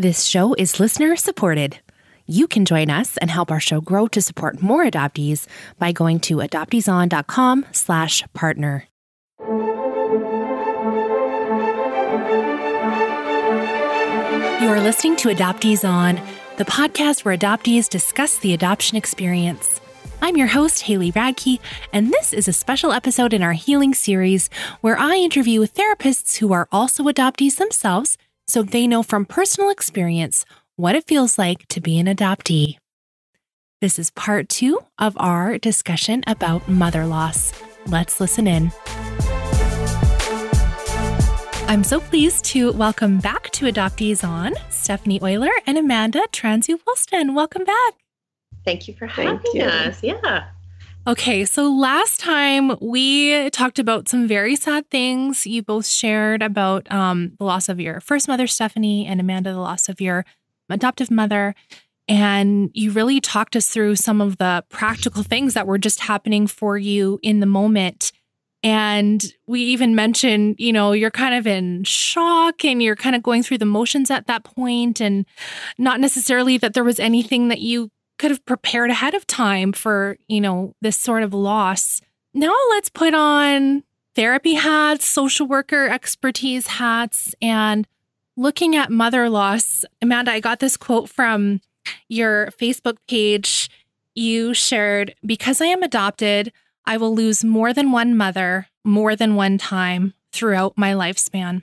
This show is listener supported. You can join us and help our show grow to support more adoptees by going to adopteeson.com/partner. You are listening to Adoptees On, the podcast where adoptees discuss the adoption experience. I'm your host, Haley Radke, and this is a special episode in our healing series where I interview therapists who are also adoptees themselves so they know from personal experience what it feels like to be an adoptee. This is part 2 of our discussion about mother loss. Let's listen in. I'm so pleased to welcome back to Adoptees On, Stephanie Oyler and Amanda Transue-Woolston. Welcome back. Thank you for having us. Yeah. Okay, so last time we talked about some very sad things. You both shared about the loss of your first mother, Stephanie, and Amanda, the loss of your adoptive mother. And you really talked us through some of the practical things that were just happening for you in the moment. And we even mentioned, you're kind of in shock and you're kind of going through the motions at that point, and not necessarily that there was anything that you could have prepared ahead of time for, this sort of loss. Now let's put on therapy hats, social worker expertise hats, and looking at mother loss. Amanda, I got this quote from your Facebook page. You shared, "Because I am adopted, I will lose more than one mother, more than one time throughout my lifespan."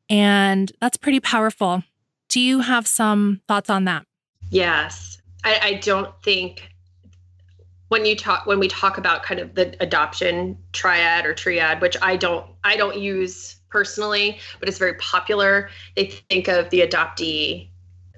And that's pretty powerful. Do you have some thoughts on that? Yes. I don't think when we talk about kind of the adoption triad or triad, which I don't use personally, but it's very popular. They think of the adoptee,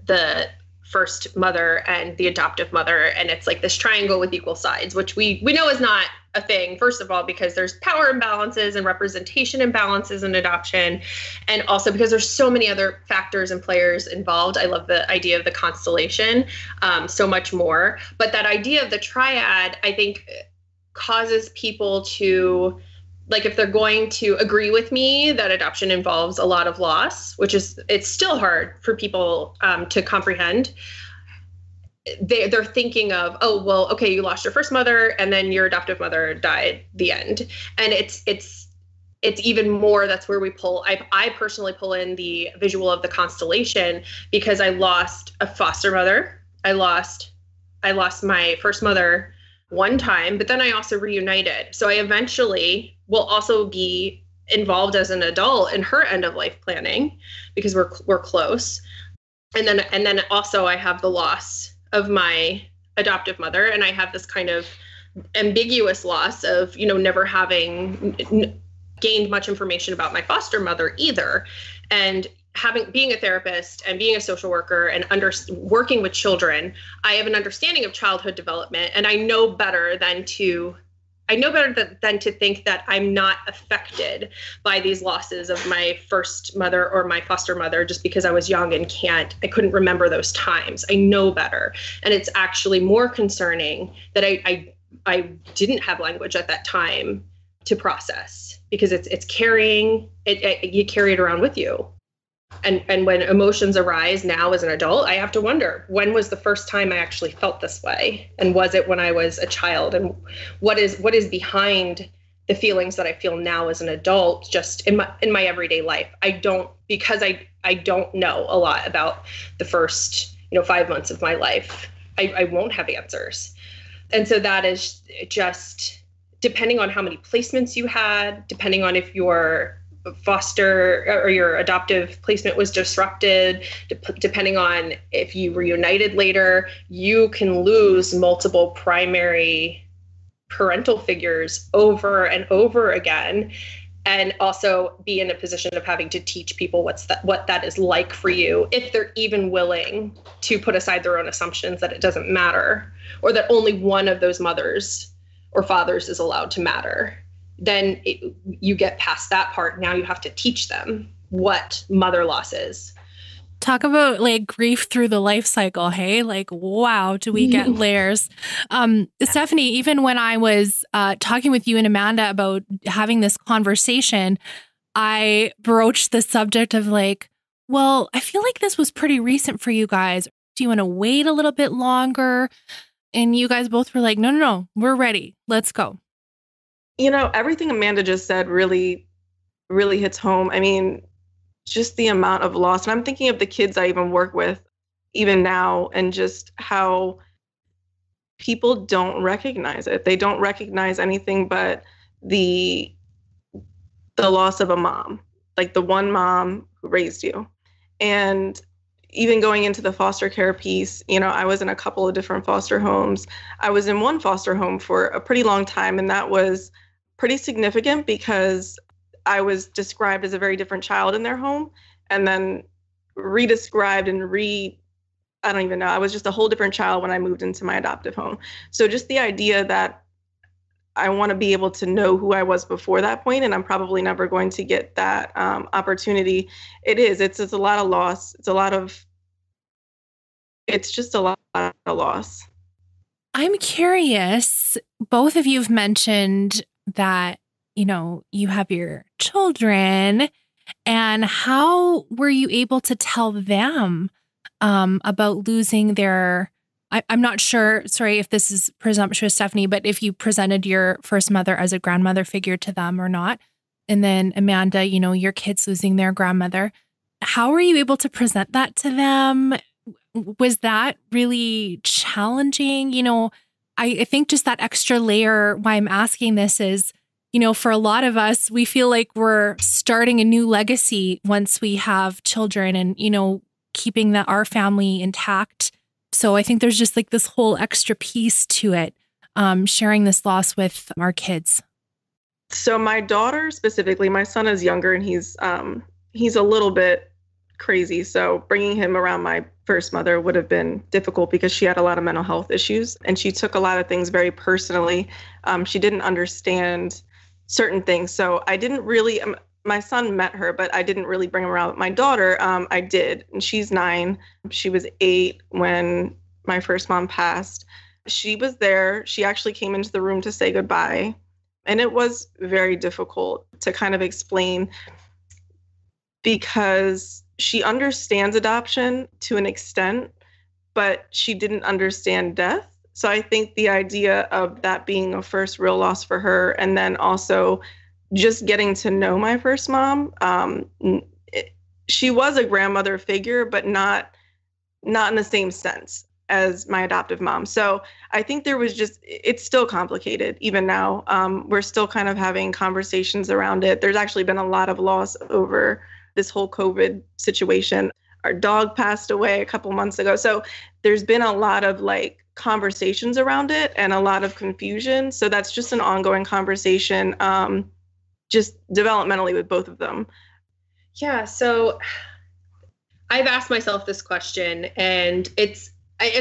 the first mother, and the adoptive mother, and it's like this triangle with equal sides, which we know is not a thing, first of all, because there's power imbalances and representation imbalances in adoption, and also because there's so many other factors and players involved. I love the idea of the constellation so much more, but that idea of the triad, I think, causes people to, like, if they're going to agree with me that adoption involves a lot of loss, which is, it's still hard for people to comprehend. They're thinking of, oh, well, okay, you lost your first mother and then your adoptive mother died, the end. And it's even more, that's where we pull, I personally pull in the visual of the constellation, because I lost a foster mother. I lost my first mother one time, but then I also reunited. So I eventually will also be involved as an adult in her end of life planning, because we're close. And then also I have the loss of my adoptive mother, and I have this kind of ambiguous loss of, never having gained much information about my foster mother either. And being a therapist and being a social worker and working with children, I have an understanding of childhood development, and I know better than to think that I'm not affected by these losses of my first mother or my foster mother just because I was young and I couldn't remember those times. I know better. And it's actually more concerning that I didn't have language at that time to process, because it's carrying it, you carry it around with you. And when emotions arise now as an adult, I have to wonder, when was the first time I actually felt this way? And was it when I was a child? And what is behind the feelings that I feel now as an adult, just in my everyday life? Because I don't know a lot about the first, 5 months of my life. I won't have answers. And so that is just depending on how many placements you had, depending on if your foster or your adoptive placement was disrupted, depending on if you reunited later, you can lose multiple primary parental figures over and over again, and also be in a position of having to teach people what that is like for you, if they're even willing to put aside their own assumptions that it doesn't matter, or that only one of those mothers or fathers is allowed to matter. Then you get past that part. Now you have to teach them what mother loss is. Talk about like grief through the life cycle. Hey, like, wow, do we get layers? Stephanie, even when I was talking with you and Amanda about having this conversation, I broached the subject of like, Well, I feel like this was pretty recent for you guys. Do you want to wait a little bit longer? And you guys both were like, no, we're ready. Let's go. Everything Amanda just said really, really hits home. I mean, just the amount of loss. And I'm thinking of the kids I even work with even now, and just how people don't recognize it. They don't recognize anything but the loss of a mom, like the one mom who raised you. And even going into the foster care piece, I was in a couple of different foster homes. I was in one foster home for a pretty long time, and that was pretty significant because I was described as a very different child in their home, and then redescribed and I don't even know. I was just a whole different child when I moved into my adoptive home. So just the idea that I want to be able to know who I was before that point, and I'm probably never going to get that opportunity. It's a lot of loss. It's just a lot of loss. I'm curious, both of you have mentioned that, you have your children, and how were you able to tell them about losing their, I'm not sure, sorry if this is presumptuous, Stephanie, but if you presented your first mother as a grandmother figure to them or not. And then Amanda, your kids losing their grandmother. How were you able to present that to them? Was that really challenging? I think just that extra layer, why I'm asking this is, for a lot of us, we feel like we're starting a new legacy once we have children and, keeping our family intact. So I think there's just like this whole extra piece to it, sharing this loss with our kids. So my daughter specifically, my son is younger and he's a little bit crazy. So bringing him around my first mother would have been difficult because she had a lot of mental health issues and she took a lot of things very personally. She didn't understand certain things. So I didn't really, my son met her, but I didn't really bring him around. My daughter, I did, and she's 9. She was 8 when my first mom passed. She was there. She actually came into the room to say goodbye. And it was very difficult to kind of explain because she understands adoption to an extent, but she didn't understand death. So I think the idea of that being a first real loss for her, and then also just getting to know my first mom, she was a grandmother figure, but not in the same sense as my adoptive mom. So I think it's still complicated even now. We're still kind of having conversations around it. There's actually been a lot of loss over this whole COVID situation. Our dog passed away a couple months ago. So there's been a lot of conversations around it and a lot of confusion. So that's just an ongoing conversation, just developmentally with both of them. Yeah. So I've asked myself this question, and it's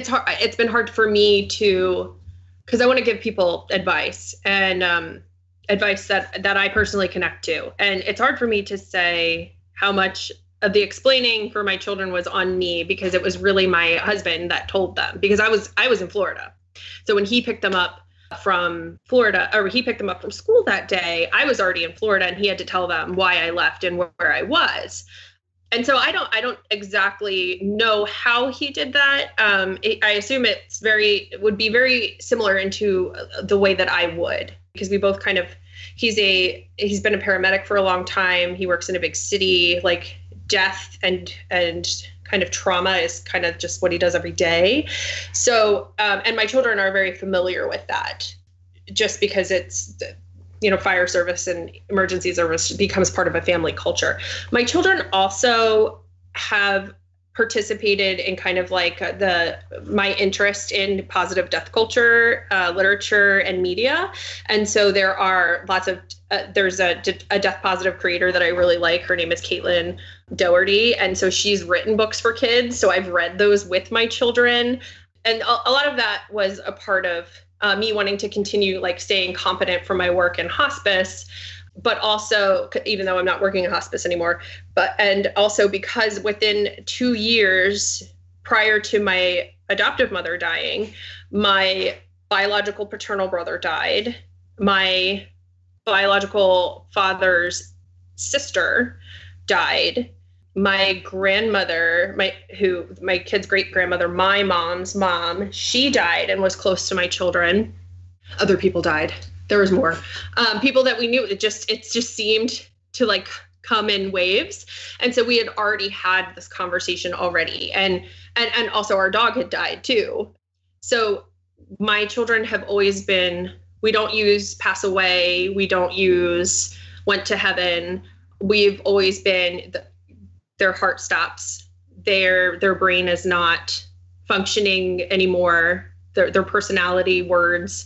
hard. It's been hard for me because I want to give people advice and advice that I personally connect to. And it's hard for me to say how much of the explaining for my children was on me, because it was really my husband that told them, because I was in Florida. So when he picked them up from Florida, or he picked them up from school that day, I was already in Florida, and he had to tell them why I left and where I was. And so I don't exactly know how he did that. I assume it would be very similar into the way that I would, because we both kind of, he's been a paramedic for a long time. He works in a big city. Like, death and kind of trauma is kind of just what he does every day. So, and my children are very familiar with that, just because it's, fire service and emergency service becomes part of a family culture. My children also have participated in kind of my interest in positive death culture, literature and media. And so there are lots of, there's a death positive creator that I really like. Her name is Caitlin Doherty. And so she's written books for kids. So I've read those with my children. And a lot of that was a part of me wanting to continue staying competent for my work in hospice, but also, even though I'm not working in hospice anymore, and also because within 2 years prior to my adoptive mother dying, my biological paternal brother died. My biological father's sister died. my grandmother, my kid's great grandmother, my mom's mom, she died and was close to my children. Other people died. There was more people that we knew. It just seemed to like come in waves. And so we had already had this conversation already. And also our dog had died too. So my children have always been, we don't use pass away. We don't use went to heaven. We've always been, their heart stops. Their brain is not functioning anymore. Their personality, words,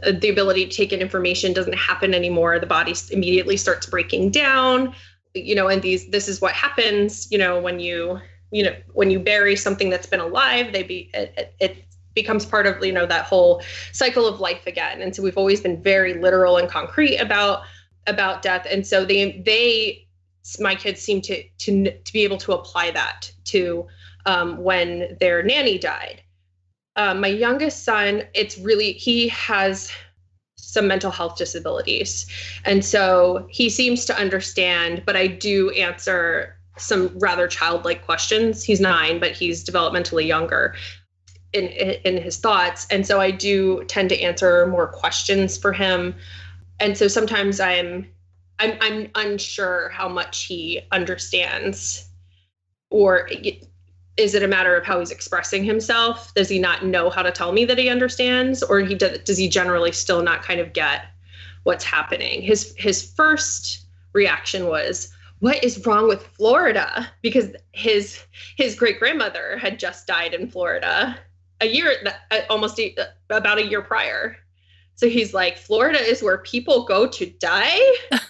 the ability to take in information doesn't happen anymore. The body immediately starts breaking down, and this is what happens, when you bury something that's been alive, it becomes part of, that whole cycle of life again. And so we've always been very literal and concrete about death. And so my kids seem to be able to apply that to when their nanny died. My youngest son, he has some mental health disabilities. And so he seems to understand, but I do answer some rather childlike questions. He's 9, but he's developmentally younger in his thoughts. And so I do tend to answer more questions for him. And so sometimes I'm unsure how much he understands, or is it a matter of how he's expressing himself? Does he not know how to tell me that he understands, or does he generally still not kind of get what's happening? His first reaction was, what is wrong with Florida? Because his great grandmother had just died in Florida about a year prior. So he's like, Florida is where people go to die.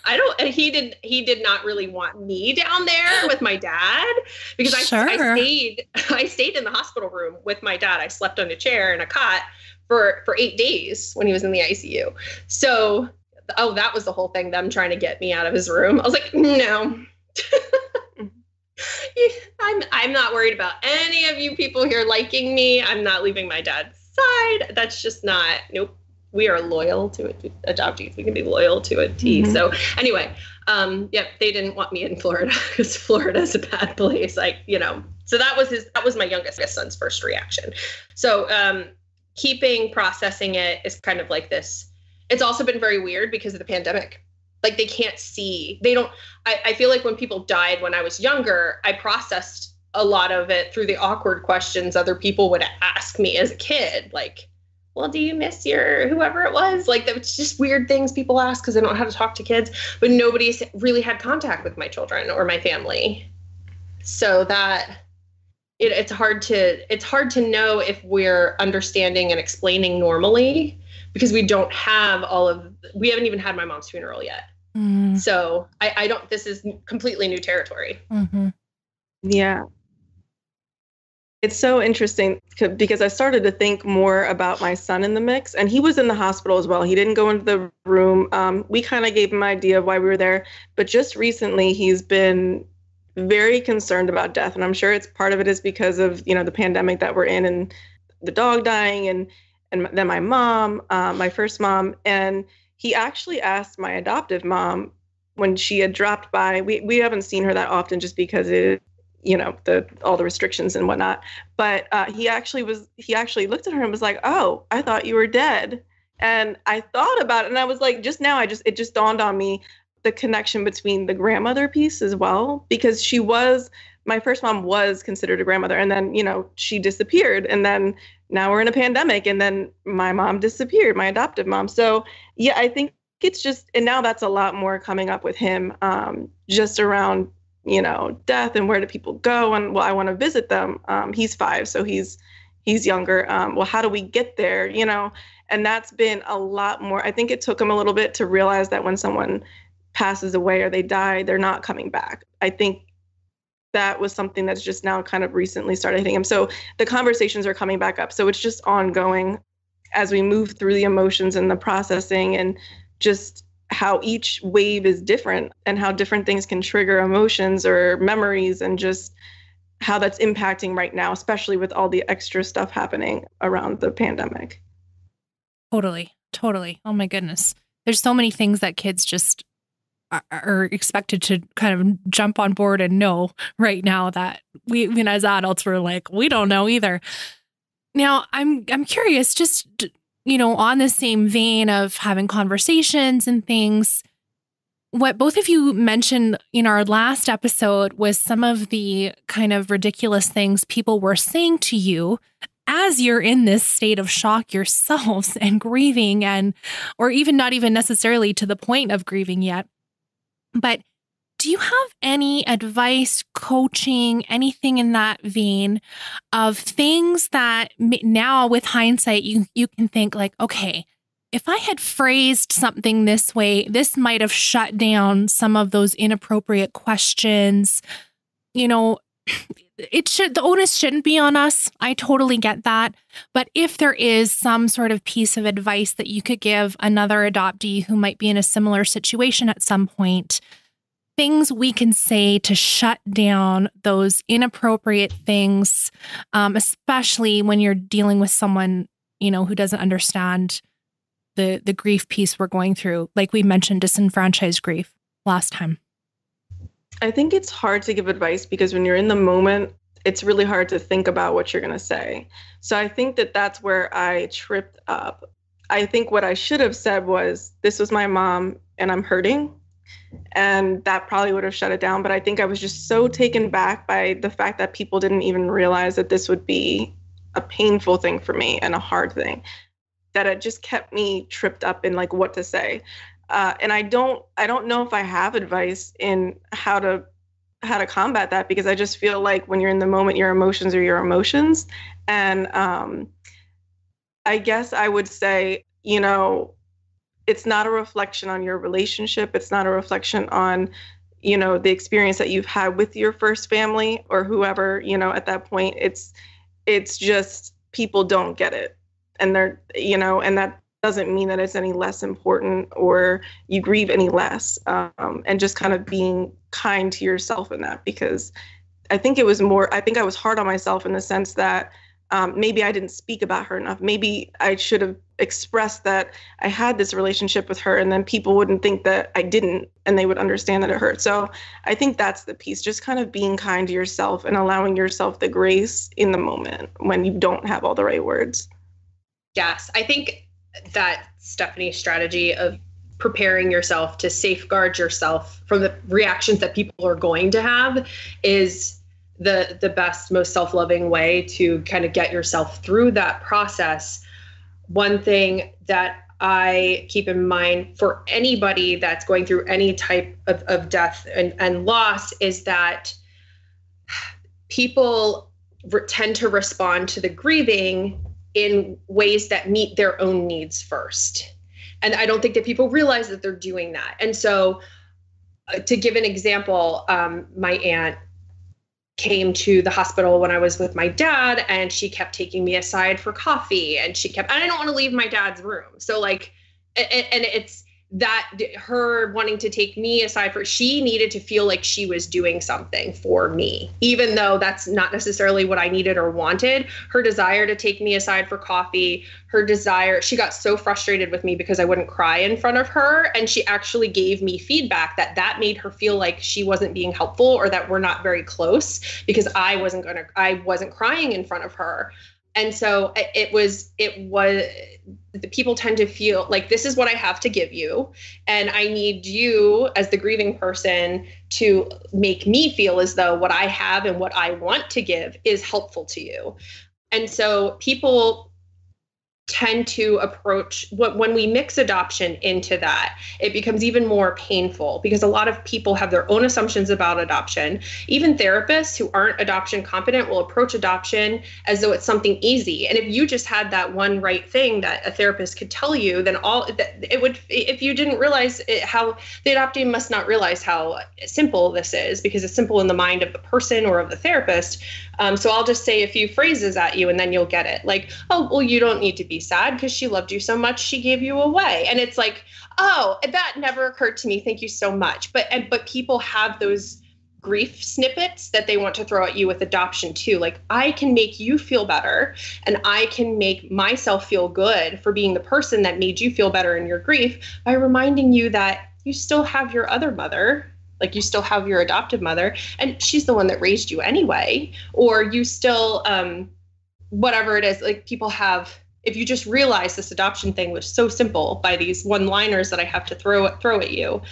And he did not really want me down there with my dad, because Sure. I stayed in the hospital room with my dad. I slept on a chair in a cot for 8 days when he was in the ICU. So, that was the whole thing, them trying to get me out of his room. I was like, no. I'm not worried about any of you people here liking me. I'm not leaving my dad's side. That's just not, nope. We are loyal to it. Adoptees, we can be loyal to a T. Mm-hmm. So anyway, they didn't want me in Florida because Florida is a bad place. So that was my youngest son's first reaction. So processing it is kind of like this. It's also been very weird because of the pandemic. Like they can't see, I feel like when people died when I was younger, I processed a lot of it through the awkward questions other people would ask me as a kid. Like, well, do you miss your whoever it was? Like, that was just weird things people ask because they don't know how to talk to kids, but nobody's really had contact with my children or my family. So that it's hard to know if we're understanding and explaining normally, because we haven't even had my mom's funeral yet. Mm. So this is completely new territory. Mm-hmm. Yeah. It's so interesting because I started to think more about my son in the mix, and he was in the hospital as well. He didn't go into the room. We kind of gave him an idea of why we were there, but just recently he's been very concerned about death. And I'm sure it's part of it is because of, the pandemic that we're in and the dog dying and then my mom, my first mom. And he actually asked my adoptive mom when she had dropped by. We haven't seen her that often just because all the restrictions and whatnot. But he actually looked at her and was like, "Oh, I thought you were dead." And I thought about it, and I was like, just now, it just dawned on me the connection between the grandmother piece as well, because my first mom was considered a grandmother, and then she disappeared, and then now we're in a pandemic, and then my mom disappeared, my adoptive mom. So yeah, I think it's just, and now that's a lot more coming up with him, just around death and where do people go, and I want to visit them. He's 5, so he's younger. Well, how do we get there? And that's been a lot more. I think it took him a little bit to realize that when someone passes away or they die, they're not coming back. I think that was something that's just now kind of recently started hitting him. So the conversations are coming back up. So it's just ongoing as we move through the emotions and the processing, and just how each wave is different and how different things can trigger emotions or memories, and just how that's impacting right now, especially with all the extra stuff happening around the pandemic. Totally. Oh my goodness. There's so many things that kids just are expected to kind of jump on board and know right now that we, as adults, we're like, we don't know either. Now, I'm curious, just, on the same vein of having conversations and things, what both of you mentioned in our last episode was some of the kind of ridiculous things people were saying to you as you're in this state of shock yourselves and grieving, or even not even necessarily to the point of grieving yet. But do you have any advice, coaching, anything in that vein of things that now with hindsight, you can think like, okay, if I had phrased something this way, this might have shut down some of those inappropriate questions. The onus shouldn't be on us. I totally get that. But if there is some sort of piece of advice that you could give another adoptee who might be in a similar situation at some point, things we can say to shut down those inappropriate things, especially when you're dealing with someone, who doesn't understand the grief piece we're going through, like we mentioned, disenfranchised grief last time. I think it's hard to give advice because when you're in the moment, it's really hard to think about what you're going to say. So I think that's where I tripped up. I think what I should have said was, this was my mom and I'm hurting. And that probably would have shut it down. But I think I was just so taken back by the fact that people didn't even realize that this would be a painful thing for me and a hard thing, that it just kept me tripped up in like what to say. And I don't know if I have advice in how to combat that, because I just feel like when you're in the moment, your emotions are your emotions. And I guess I would say, it's not a reflection on your relationship. It's not a reflection on, the experience that you've had with your first family or whoever, at that point. It's just people don't get it. And they're, and that doesn't mean that it's any less important or you grieve any less. And just kind of being kind to yourself in that, because I think I was hard on myself in the sense that maybe I didn't speak about her enough. Maybe I should have expressed that I had this relationship with her, and then people wouldn't think that I didn't, and they would understand that it hurt. So I think that's the piece, just kind of being kind to yourself and allowing yourself the grace in the moment when you don't have all the right words. Yes, I think that Stephanie's strategy of preparing yourself to safeguard yourself from the reactions that people are going to have is the best, most self-loving way to kind of get yourself through that process. One thing that I keep in mind for anybody that's going through any type of death and loss is that people tend to respond to the grieving in ways that meet their own needs first. And I don't think that people realize that they're doing that. And so to give an example, my aunt came to the hospital when I was with my dad, and she kept taking me aside for coffee, and I didn't want to leave my dad's room. So like, and it's that her wanting to take me aside she needed to feel like she was doing something for me, even though that's not necessarily what I needed or wanted. Her desire to take me aside for coffee, she got so frustrated with me because I wouldn't cry in front of her. And she actually gave me feedback that made her feel like she wasn't being helpful, or that we're not very close, because I wasn't crying in front of her. And so it was the people tend to feel like, this is what I have to give you, and I need you as the grieving person to make me feel as though what I have and what I want to give is helpful to you. And so people tend to approach when we mix adoption into that, it becomes even more painful, because a lot of people have their own assumptions about adoption. Even therapists who aren't adoption competent will approach adoption as though it's something easy. And if you just had that one right thing that a therapist could tell you, then if you didn't realize how the adoptee must not realize how simple this is, because it's simple in the mind of the person or of the therapist. So I'll just say a few phrases at you and then you'll get it. Like, oh, well, you don't need to be sad because she loved you so much, she gave you away. And it's like, oh, that never occurred to me. Thank you so much. But people have those grief snippets that they want to throw at you with adoption too. Like, I can make you feel better, and I can make myself feel good for being the person that made you feel better in your grief by reminding you that you still have your other mother. Like, you still have your adoptive mother, and she's the one that raised you anyway. Or you still, whatever it is, like, people have, if you just realize this adoption thing was so simple by these one-liners that I have to throw at you.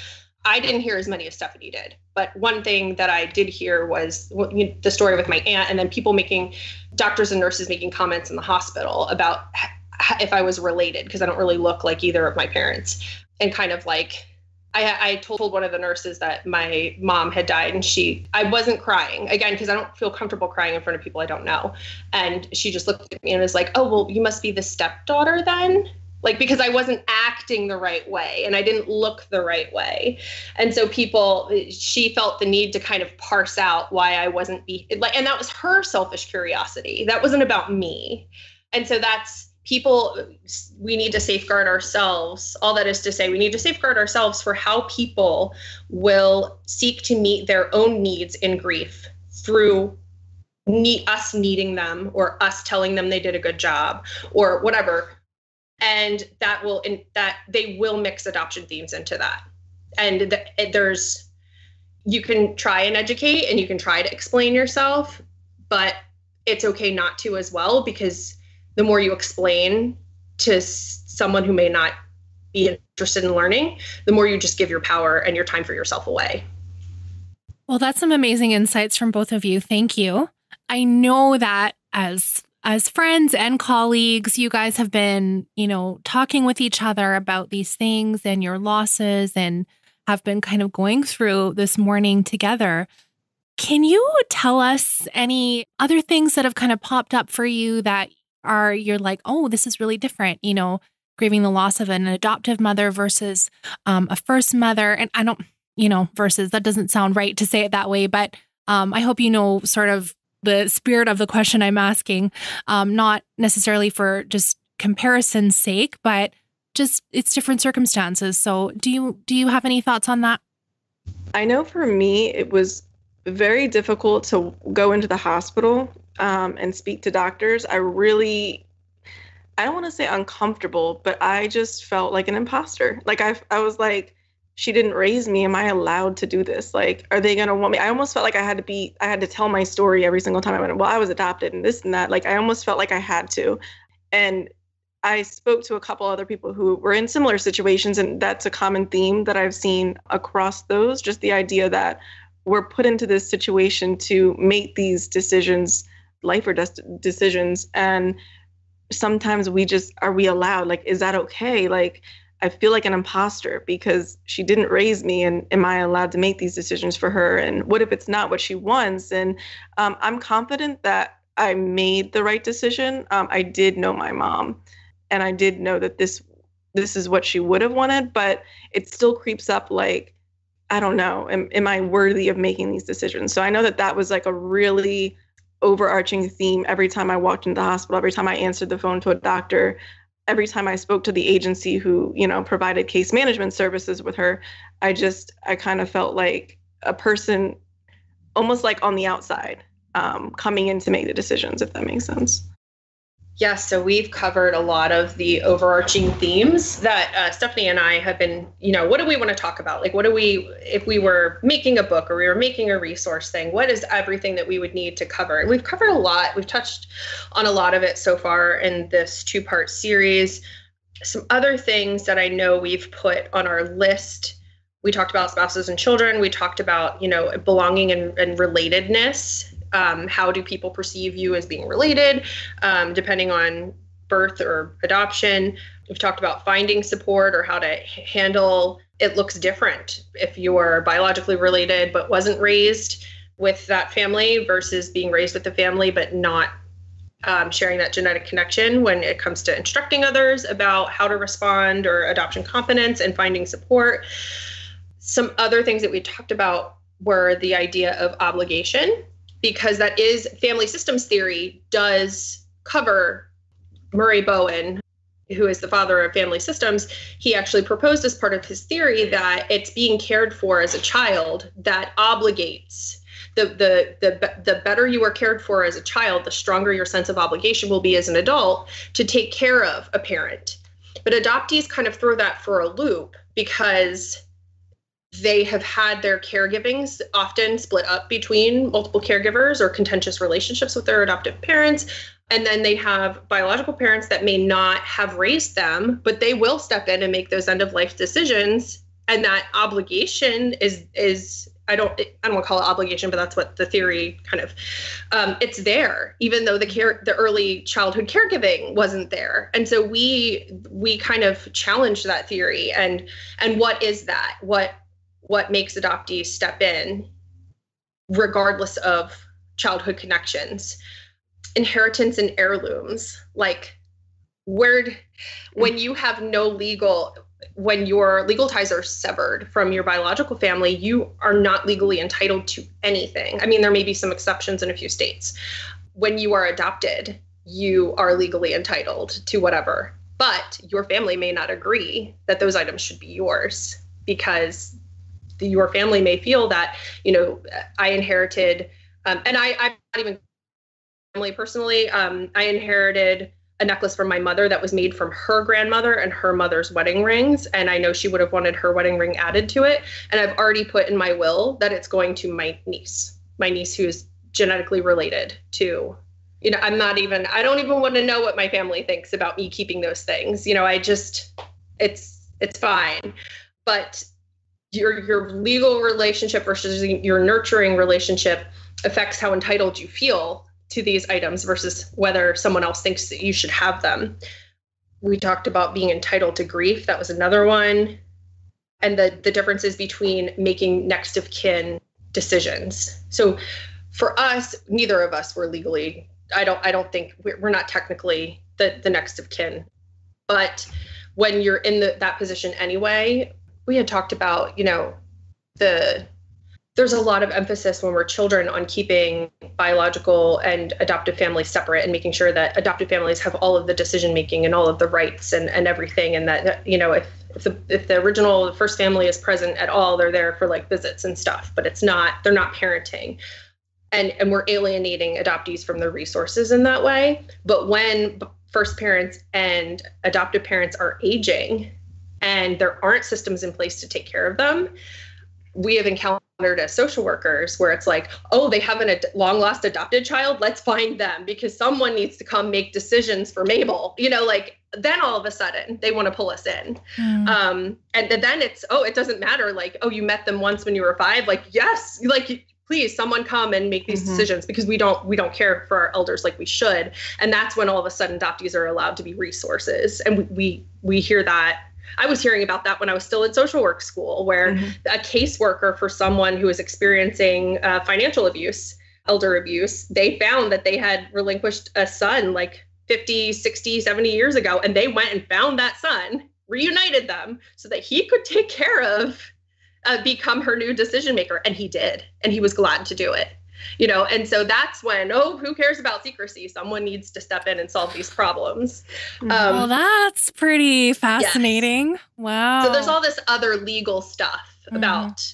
I didn't hear as many as Stephanie did. But one thing that I did hear was the story with my aunt, and then doctors and nurses making comments in the hospital about if I was related, because I don't really look like either of my parents. And kind of like, I told one of the nurses that my mom had died, and I wasn't crying, again, because I don't feel comfortable crying in front of people I don't know. And she just looked at me and was like, oh, well, you must be the stepdaughter then? Like, because I wasn't acting the right way and I didn't look the right way. And so she felt the need to kind of parse out why I wasn't and that was her selfish curiosity. That wasn't about me. And so we need to safeguard ourselves. All that is to say, we need to safeguard ourselves for how people will seek to meet their own needs in grief through us needing them, or us telling them they did a good job, or whatever. And that they will mix adoption themes into that. And you can try and educate and you can try to explain yourself, but it's okay not to as well, because the more you explain to someone who may not be interested in learning, the more you just give your power and your time for yourself away. Well, that's some amazing insights from both of you. Thank you. I know that as friends and colleagues, you guys have been, talking with each other about these things and your losses, and have been kind of going through this mourning together. Can you tell us any other things that have kind of popped up for you that you're like, oh, this is really different, grieving the loss of an adoptive mother versus a first mother? And I don't, versus, that doesn't sound right to say it that way, but I hope sort of the spirit of the question I'm asking, not necessarily for just comparison's sake, but just it's different circumstances. So do you have any thoughts on that? I know for me, it was very difficult to go into the hospital and speak to doctors. I don't want to say uncomfortable, but I just felt like an imposter. Like I was like, she didn't raise me. Am I allowed to do this? Like, are they going to want me? I almost felt like I had to tell my story every single time I went, well, I was adopted and this and that. Like, I almost felt like I had to. And I spoke to a couple other people who were in similar situations, and that's a common theme that I've seen across those, just the idea that we're put into this situation to make these decisions, life or death decisions. And sometimes are we allowed? Like, is that okay? Like, I feel like an imposter because she didn't raise me, and am I allowed to make these decisions for her? And what if it's not what she wants? And I'm confident that I made the right decision. I did know my mom, and I did know that this is what she would have wanted, but it still creeps up like, I don't know, am I worthy of making these decisions? So I know that was like a really overarching theme every time I walked into the hospital, every time I answered the phone to a doctor, every time I spoke to the agency who, provided case management services with her. I kind of felt like a person almost like on the outside, coming in to make the decisions, if that makes sense. Yes, so we've covered a lot of the overarching themes that Stephanie and I have been, what do we want to talk about? Like, if we were making a book or we were making a resource thing, what is everything that we would need to cover? And we've covered a lot. We've touched on a lot of it so far in this 2-part series. Some other things that I know we've put on our list, we talked about spouses and children. We talked about, belonging and relatedness. How do people perceive you as being related, depending on birth or adoption? We've talked about finding support or how to handle it. Looks different if you're biologically related but wasn't raised with that family versus being raised with the family but not sharing that genetic connection when it comes to instructing others about how to respond or adoption competence and finding support. Some other things that we talked about were the idea of obligation, because that is family systems theory does cover. Murray Bowen, who is the father of family systems, he actually proposed as part of his theory that it's being cared for as a child that obligates. The better you are cared for as a child, the stronger your sense of obligation will be as an adult to take care of a parent. But adoptees kind of throw that for a loop because they have had their caregivings often split up between multiple caregivers or contentious relationships with their adoptive parents. And then they have biological parents that may not have raised them, but they will step in and make those end of life decisions. And that obligation is I don't want to call it obligation, but that's what the theory kind of, it's there, even though the early childhood caregiving wasn't there. And so we kind of challenged that theory and what is that? What makes adoptees step in regardless of childhood connections? Inheritance and heirlooms, like when you have when your legal ties are severed from your biological family, you are not legally entitled to anything. I mean, there may be some exceptions in a few states. When you are adopted, you are legally entitled to whatever, but your family may not agree that those items should be yours because your family may feel that, I inherited, and I'm not even family personally, I inherited a necklace from my mother that was made from her grandmother and her mother's wedding rings. And I know she would have wanted her wedding ring added to it. And I've already put in my will that it's going to my niece who's genetically related to, I don't even want to know what my family thinks about me keeping those things. It's fine. But your legal relationship versus your nurturing relationship affects how entitled you feel to these items versus whether someone else thinks that you should have them. We talked about being entitled to grief. That was another one. And the differences between making next of kin decisions. So for us, neither of us were legally, I don't think we're not technically the next of kin, but when you're in that position anyway, we had talked about, there's a lot of emphasis when we're children on keeping biological and adoptive families separate and making sure that adoptive families have all of the decision making and all of the rights and everything. And that, if the original first family is present at all, they're there for like visits and stuff, but they're not parenting. And we're alienating adoptees from their resources in that way. But when first parents and adoptive parents are aging and there aren't systems in place to take care of them, we have encountered as social workers where it's like, oh, they have a long lost adopted child. Let's find them because someone needs to come make decisions for Mabel, then all of a sudden they want to pull us in. And then it's, it doesn't matter. Like, oh, you met them once when you were 5. Like, yes, like, please someone come and make these decisions because we don't care for our elders like we should. And that's when all of a sudden adoptees are allowed to be resources. And we hear that. I was hearing about that when I was still in social work school, where a caseworker for someone who was experiencing financial abuse, elder abuse, they found that they had relinquished a son like 50, 60, 70 years ago. And they went and found that son, reunited them so that he could take care of, become her new decision maker. And he did. And he was glad to do it. And so that's when, who cares about secrecy? Someone needs to step in and solve these problems. Well, that's pretty fascinating. Yes. Wow. So there's all this other legal stuff about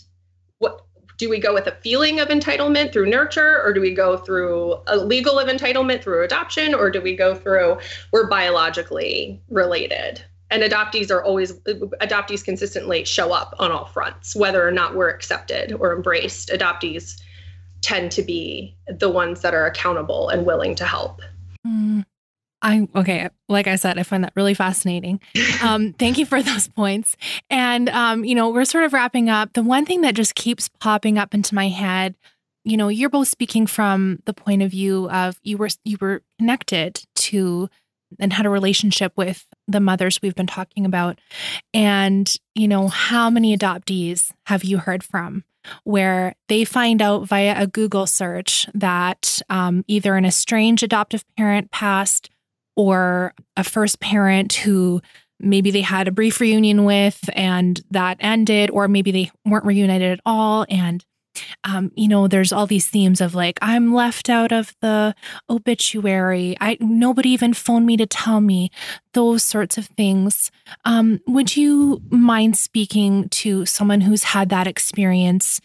what do we go with a feeling of entitlement through nurture, or do we go through a legal of entitlement through adoption, or do we go through we're biologically related? And adoptees consistently show up on all fronts, whether or not we're accepted or embraced. Adoptees tend to be the ones that are accountable and willing to help. Okay. Like I said, I find that really fascinating. Thank you for those points. And, we're sort of wrapping up. The one thing that just keeps popping up into my head, you're both speaking from the point of view of you were connected to and had a relationship with the mothers we've been talking about. And, how many adoptees have you heard from where they find out via a Google search that either an estranged adoptive parent passed or a first parent who maybe they had a brief reunion with and that ended, or maybe they weren't reunited at all. And, there's all these themes of like, I'm left out of the obituary. Nobody even phoned me to tell me, those sorts of things. Would you mind speaking to someone who's had that experience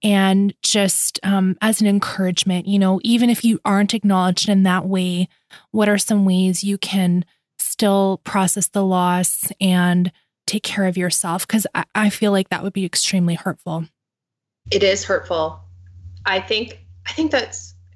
and just as an encouragement, even if you aren't acknowledged in that way, what are some ways you can still process the loss and take care of yourself? Because I feel like that would be extremely hurtful. It is hurtful. I think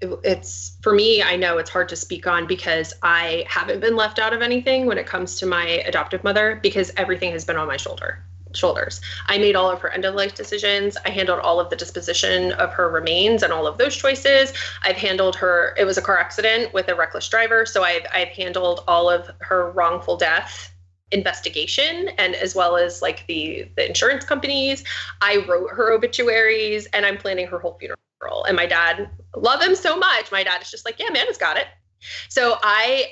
it's for me, I know it's hard to speak on because I haven't been left out of anything when it comes to my adoptive mother, because everything has been on my shoulders. I made all of her end of life decisions. I handled all of the disposition of her remains and all of those choices. I've handled her, it was a car accident with a reckless driver. So I've handled all of her wrongful death investigation, and as well as like the insurance companies. I wrote her obituaries, and I'm planning her whole funeral. And my dad, love him so much. My dad is just like, yeah, Amanda's got it. So I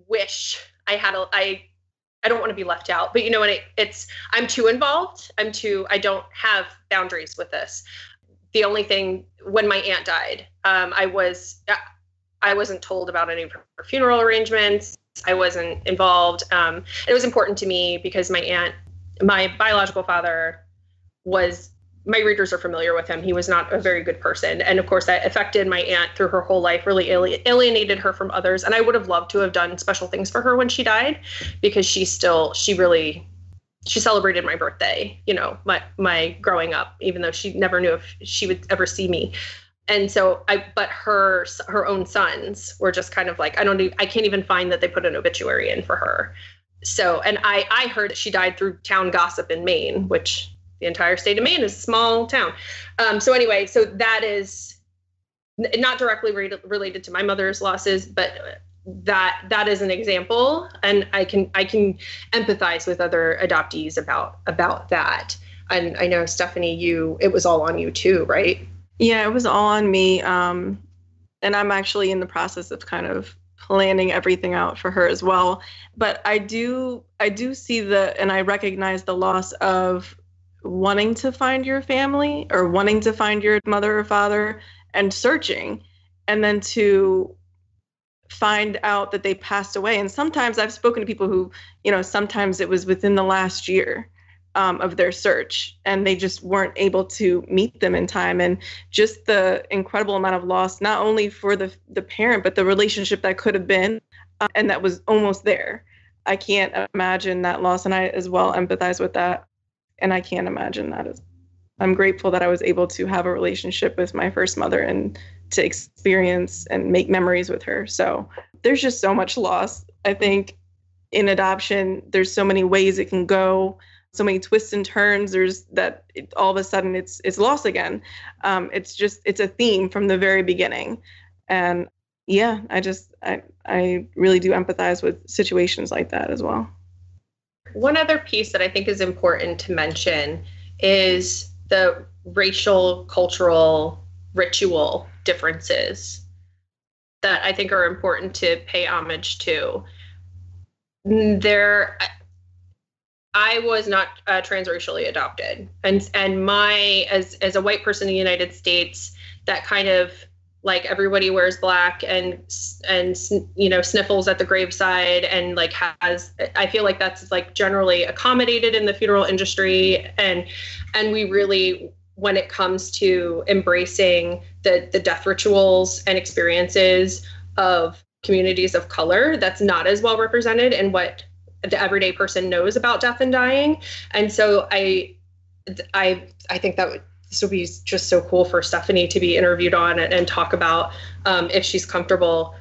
wish I had I don't want to be left out, but you know what? I'm too involved. I don't have boundaries with this. The only thing, when my aunt died, I wasn't told about any of her funeral arrangements. I wasn't involved. It was important to me because my biological father my readers are familiar with him. He was not a very good person. And of course that affected my aunt through her whole life, really alienated her from others. And I would have loved to have done special things for her when she died, because she celebrated my birthday, my growing up, even though she never knew if she would ever see me. And so but her own sons were just kind of like, I can't even find that they put an obituary in for her. So, and I heard that she died through town gossip in Maine, which the entire state of Maine is a small town. So anyway, so that is not directly related to my mother's losses, but that is an example. And I can empathize with other adoptees about that. And I know, Stephanie, it was all on you too, right? Yeah, it was all on me. And I'm actually in the process of kind of planning everything out for her as well. But I do see and I recognize the loss of wanting to find your family or wanting to find your mother or father and searching, and then to find out that they passed away. And sometimes I've spoken to people who, sometimes it was within the last year of their search, and they just weren't able to meet them in time. And just the incredible amount of loss, not only for the parent, but the relationship that could have been, and that was almost there. I can't imagine that loss. And I as well empathize with that. And I can't imagine that. I'm grateful that I was able to have a relationship with my first mother and to experience and make memories with her. So there's just so much loss. I think in adoption, there's so many ways it can go, so many twists and turns. All of a sudden it's loss again. It's a theme from the very beginning. And yeah, I really do empathize with situations like that as well. One other piece that I think is important to mention is the racial, cultural, ritual differences that I think are important to pay homage to. I was not transracially adopted, and as a white person in the United States, that kind of, like, everybody wears black and sniffles at the graveside, and I feel like that's like generally accommodated in the funeral industry, and we really, when it comes to embracing the death rituals and experiences of communities of color, that's not as well represented in what the everyday person knows about death and dying. And so I think that this would be just so cool for Stephanie to be interviewed on and talk about, if she's comfortable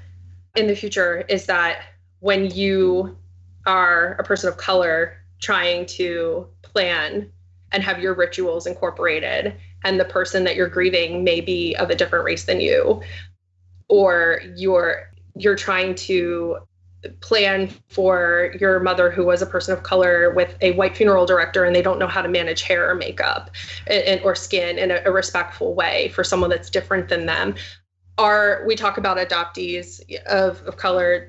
in the future, is that when you are a person of color trying to plan and have your rituals incorporated, and the person that you're grieving may be of a different race than you, or you're trying to plan for your mother who was a person of color with a white funeral director, and they don't know how to manage hair or makeup or skin in a respectful way for someone that's different than them. We talk about adoptees of color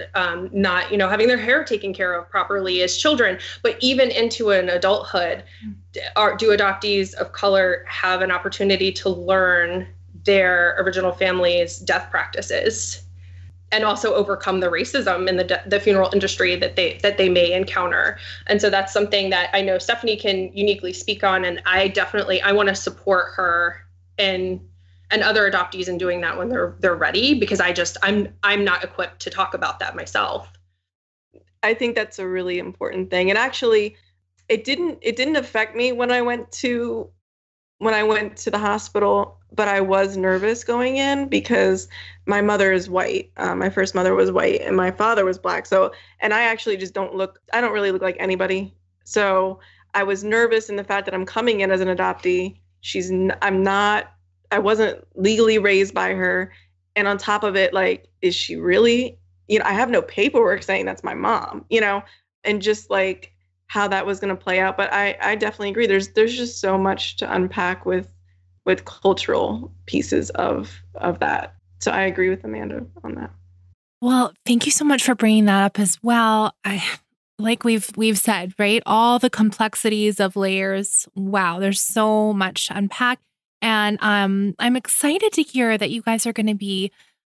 not having their hair taken care of properly as children, but even into an adulthood, do adoptees of color have an opportunity to learn their original family's death practices, and also overcome the racism in the funeral industry that they may encounter? And so that's something that I know Stephanie can uniquely speak on, and I want to support her and other adoptees in doing that when they're ready, because I'm not equipped to talk about that myself. I think that's a really important thing. And actually, it didn't affect me when I went to the hospital, but I was nervous going in because my mother is white. My first mother was white and my father was Black. So, and I actually just I don't really look like anybody. So I was nervous in the fact that I'm coming in as an adoptee. I wasn't legally raised by her. And on top of it, like, is she really, I have no paperwork saying that's my mom, and just like how that was going to play out. But I definitely agree. There's just so much to unpack with cultural pieces of that. So I agree with Amanda on that. Well, thank you so much for bringing that up as well. Like we've said, right? All the complexities of layers. Wow, there's so much to unpack. And I'm excited to hear that you guys are going to be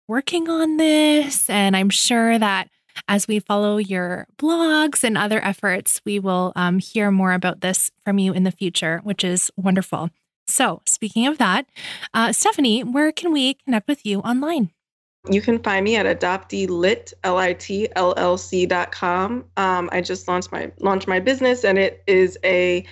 working on this. And I'm sure that as we follow your blogs and other efforts, we will hear more about this from you in the future, which is wonderful. So speaking of that, Stephanie, where can we connect with you online? You can find me at adopteelit.com. I just launched my business, and it is a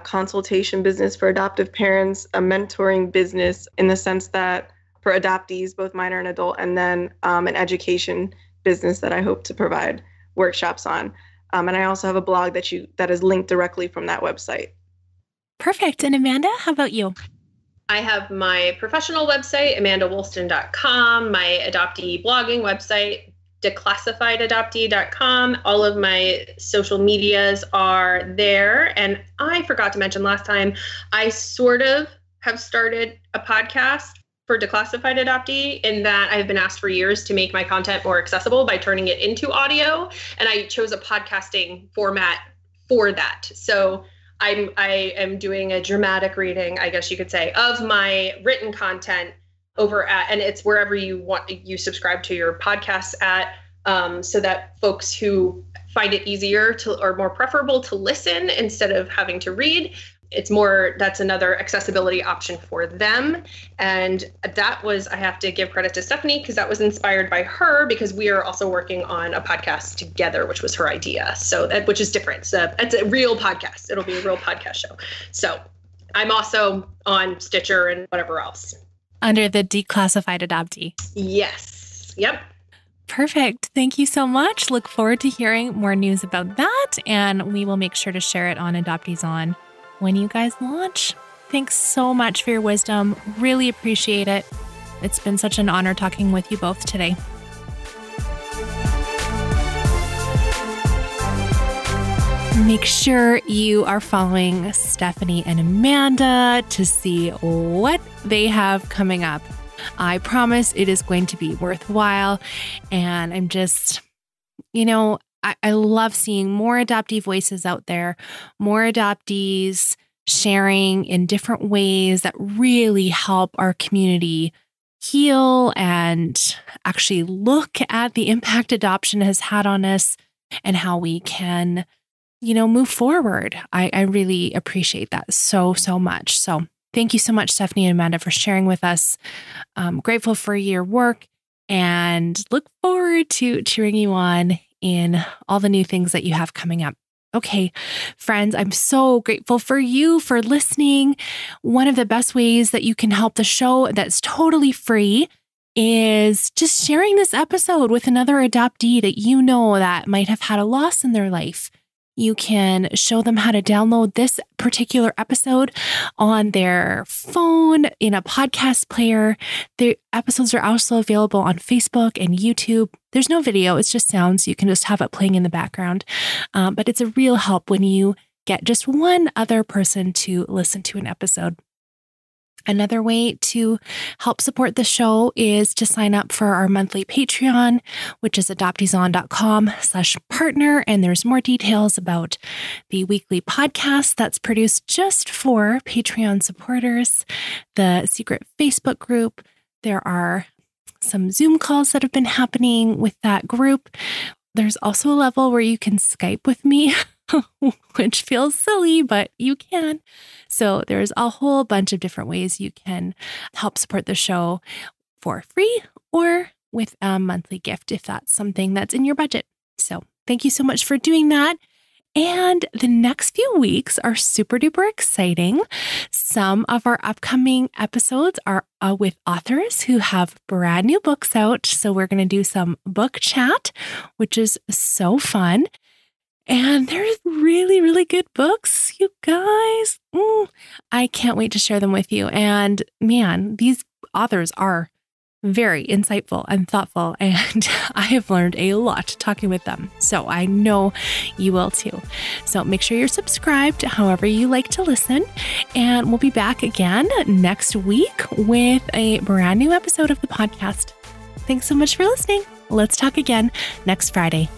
consultation business for adoptive parents, a mentoring business in the sense that for adoptees, both minor and adult, and then an education business that I hope to provide workshops on. And I also have a blog that is linked directly from that website. Perfect. And Amanda, how about you? I have my professional website, amandawoolston.com, my adoptee blogging website, declassifiedadoptee.com. All of my social medias are there. And I forgot to mention last time, I sort of have started a podcast for Declassified Adoptee, in that I've been asked for years to make my content more accessible by turning it into audio. And I chose a podcasting format for that. So I am doing a dramatic reading, I guess you could say, of my written content over at, and it's wherever you subscribe to your podcasts at, so that folks who find it easier or more preferable to listen instead of having to read, that's another accessibility option for them. And I have to give credit to Stephanie, because that was inspired by her, because we are also working on a podcast together, which was her idea. So which is different. So it's a real podcast. It'll be a real podcast show. So I'm also on Stitcher and whatever else. Under the Declassified Adoptee. Yes. Yep. Perfect. Thank you so much. Look forward to hearing more news about that. And we will make sure to share it on Adoptees On when you guys launch. Thanks so much for your wisdom. Really appreciate it. It's been such an honor talking with you both today. Make sure you are following Stephanie and Amanda to see what they have coming up. I promise it is going to be worthwhile. And I'm just, I love seeing more adoptee voices out there, more adoptees sharing in different ways that really help our community heal and actually look at the impact adoption has had on us and how we can, move forward. I really appreciate that so much. So thank you so much, Stephanie and Amanda, for sharing with us. I'm grateful for your work and look forward to cheering you on in all the new things that you have coming up. Okay, friends, I'm so grateful for you for listening. One of the best ways that you can help the show that's totally free is just sharing this episode with another adoptee that you know that might have had a loss in their life. You can show them how to download this particular episode on their phone in a podcast player. The episodes are also available on Facebook and YouTube. There's no video, it's just sounds. You can just have it playing in the background. But it's a real help when you get just one other person to listen to an episode. Another way to help support the show is to sign up for our monthly Patreon, which is adopteeson.com/partner. And there's more details about the weekly podcast that's produced just for Patreon supporters, the secret Facebook group. There are some Zoom calls that have been happening with that group. There's also a level where you can Skype with me, which feels silly, but you can. So there's a whole bunch of different ways you can help support the show for free or with a monthly gift if that's something that's in your budget. So thank you so much for doing that. And the next few weeks are super duper exciting. Some of our upcoming episodes are with authors who have brand new books out. So we're going to do some book chat, which is so fun. And they're really, really good books, you guys. I can't wait to share them with you. And man, these authors are very insightful and thoughtful, and I have learned a lot talking with them. So I know you will too. So make sure you're subscribed however you like to listen, and we'll be back again next week with a brand new episode of the podcast. Thanks so much for listening. Let's talk again next Friday.